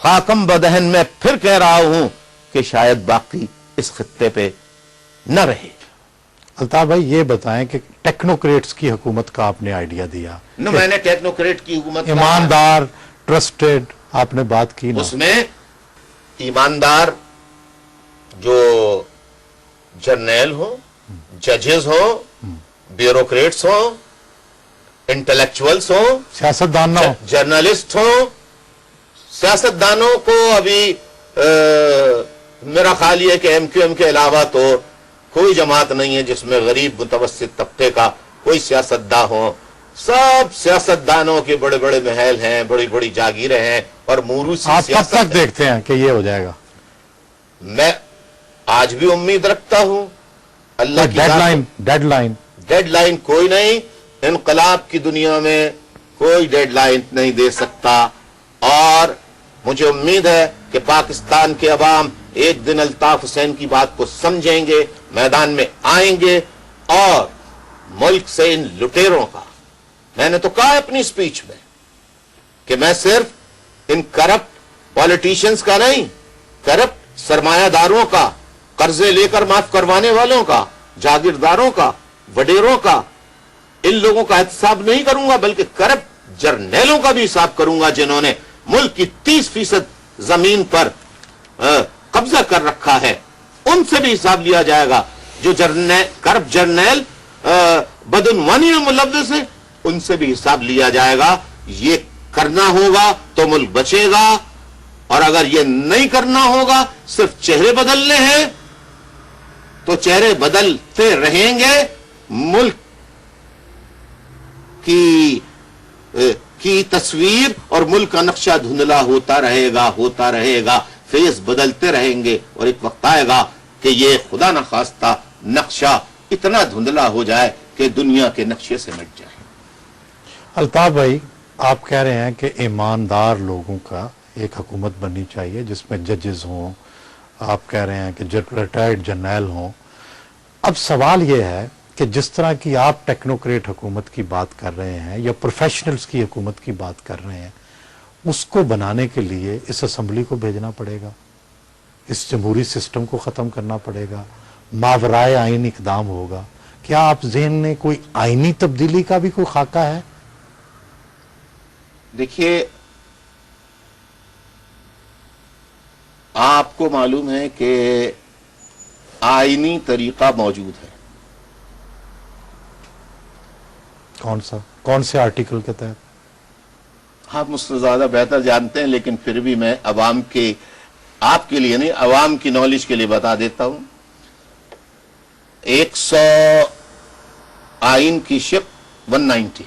خاکم بدہن میں پھر کہہ رہا ہوں کہ شاید باقی اس خطے پہ نہ رہے۔ الطاف بھائی یہ بتائیں کہ ٹیکنوکریٹس کی حکومت کا آپ نے آئیڈیا دیا، میں نے ٹیکنوکریٹ کی حکومت ایماندار ٹرسٹڈ آپ نے بات کی نا، اس میں ایماندار جو جرنیل ہوں، ججز ہوں، بیوروکریٹس ہوں، انٹلیکچوئلس ہوں، سیاستدان نہ ہو، جرنلسٹ ہوں۔ سیاستدانوں کو ابھی میرا خیال یہ ہے کہ ایم کیو ایم کے علاوہ تو کوئی جماعت نہیں ہے جس میں غریب متوسط طبقے کا کوئی سیاستداں ہو۔ سب سیاستدانوں کے بڑے بڑے محل ہیں، بڑی بڑی جاگیریں ہیں، اور موروثی آپ کب سیاست تک دیکھتے ہیں کہ یہ ہو جائے گا؟ میں آج بھی امید رکھتا ہوں اللہ کی ڈیڈ لائن کوئی نہیں، انقلاب کی دنیا میں کوئی ڈیڈ لائن نہیں دے سکتا، اور مجھے امید ہے کہ پاکستان کے عوام ایک دن الطاف حسین کی بات کو سمجھیں گے، میدان میں آئیں گے، اور ملک سے ان لٹیروں کا، میں نے تو کہا اپنی سپیچ میں کہ میں صرف ان کرپٹ پالیٹیشنز کا نہیں، کرپٹ سرمایہ داروں کا، قرضے لے کر معاف کروانے والوں کا، جاگیرداروں کا، وڈیروں کا، ان لوگوں کا احتساب نہیں کروں گا، بلکہ کرپٹ جرنیلوں کا بھی حساب کروں گا جنہوں نے ملک کی 30% زمین پر قبضہ کر رکھا ہے، ان سے بھی حساب لیا جائے گا۔ جو کرپٹ جرنیل بدعنوانی میں ملوث ہیں ان سے بھی حساب لیا جائے گا۔ یہ کرنا ہوگا تو ملک بچے گا، اور اگر یہ نہیں کرنا ہوگا، صرف چہرے بدلنے ہیں تو چہرے بدلتے رہیں گے، ملک کی تصویر اور ملک کا نقشہ دھندلا ہوتا رہے گا، فیس بدلتے رہیں گے، اور ایک وقت آئے گا کہ یہ خدا نخواستہ نقشہ اتنا دھندلا ہو جائے کہ دنیا کے نقشے سے مٹ جائے۔ الطاف بھائی آپ کہہ رہے ہیں کہ ایماندار لوگوں کا ایک حکومت بننی چاہیے جس میں ججز ہوں، آپ کہہ رہے ہیں کہ ریٹائرڈ جرنیل ہوں۔ اب سوال یہ ہے کہ جس طرح کی آپ ٹیکنوکریٹ حکومت کی بات کر رہے ہیں یا پروفیشنلز کی حکومت کی بات کر رہے ہیں، اس کو بنانے کے لیے اس اسمبلی کو بھیجنا پڑے گا، اس جمہوری سسٹم کو ختم کرنا پڑے گا، ماورائے آئین اقدام ہوگا۔ کیا آپ ذہن میں کوئی آئینی تبدیلی کا بھی کوئی خاکہ ہے؟ دیکھیے، آپ کو معلوم ہے کہ آئینی طریقہ موجود ہے۔ کون سے آرٹیکل کے تحت؟ آپ مجھ سے زیادہ بہتر جانتے ہیں، لیکن پھر بھی میں عوام کے، آپ کے لیے نہیں، عوام کی نالج کے لیے بتا دیتا ہوں۔ 100 آئین کی شق 190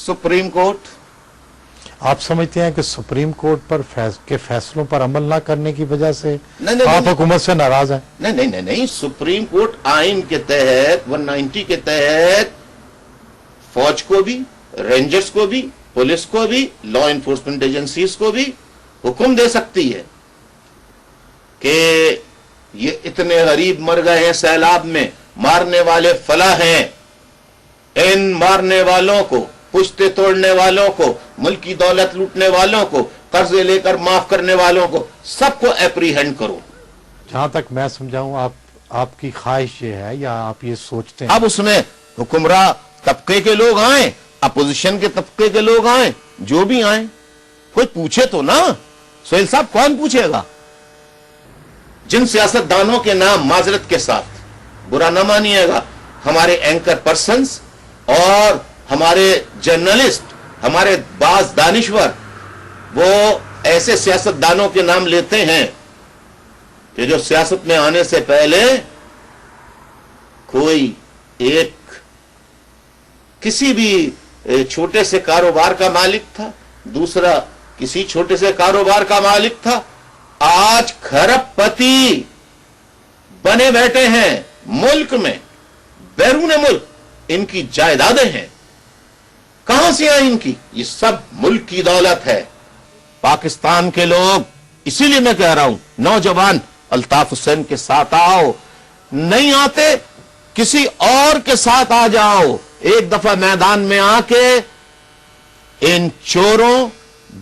سپریم کورٹ۔ آپ سمجھتے ہیں کہ سپریم کورٹ پر کے فیصلوں پر عمل نہ کرنے کی وجہ سے نہیں، آپ حکومت سے ناراض ہیں؟ نہیں، سپریم کورٹ آئین کے تحت 190 کے تحت فوج کو بھی، رینجرز کو بھی، پولیس کو بھی، لا انفورسمنٹ ایجنسیز کو بھی حکم دے سکتی ہے کہ یہ اتنے غریب مر گئے ہیں سیلاب میں، مارنے والے فلاں ہیں، ان مارنے والوں کو، پشتے توڑنے والوں کو، ملک کی دولت لوٹنے والوں کو، قرضے لے کر معاف کرنے والوں کو، سب کو اپریہینڈ کرو۔ جہاں تک میں سمجھاؤں آپ کی خواہش یہ ہے یا آپ یہ سوچتے ہیں؟ اب اس میں حکمراں طبقے کے لوگ آئیں، اپوزیشن کے طبقے کے لوگ آئیں، جو بھی آئیں، کوئی پوچھے تو نا۔ سہیل صاحب کون پوچھے گا؟ جن سیاستدانوں کے نام معذرت کے ساتھ برا نہ مانیے گا، ہمارے اینکر پرسنز اور ہمارے جرنلسٹ، ہمارے بعض دانشور، وہ ایسے سیاستدانوں کے نام لیتے ہیں کہ جو سیاست میں آنے سے پہلے کوئی ایک کسی بھی چھوٹے سے کاروبار کا مالک تھا، دوسرا کسی چھوٹے سے کاروبار کا مالک تھا، آج کھرب پتی بنے بیٹھے ہیں ملک میں، بیرون ملک ان کی جائیدادیں ہیں۔ کہاں سے آئی ان کی؟ یہ سب ملک کی دولت ہے۔ پاکستان کے لوگ، اسی لیے میں کہہ رہا ہوں، نوجوان الطاف حسین کے ساتھ آؤ، نہیں آتے کسی اور کے ساتھ آ جاؤ، ایک دفعہ میدان میں آ کے ان چوروں،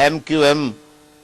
MQM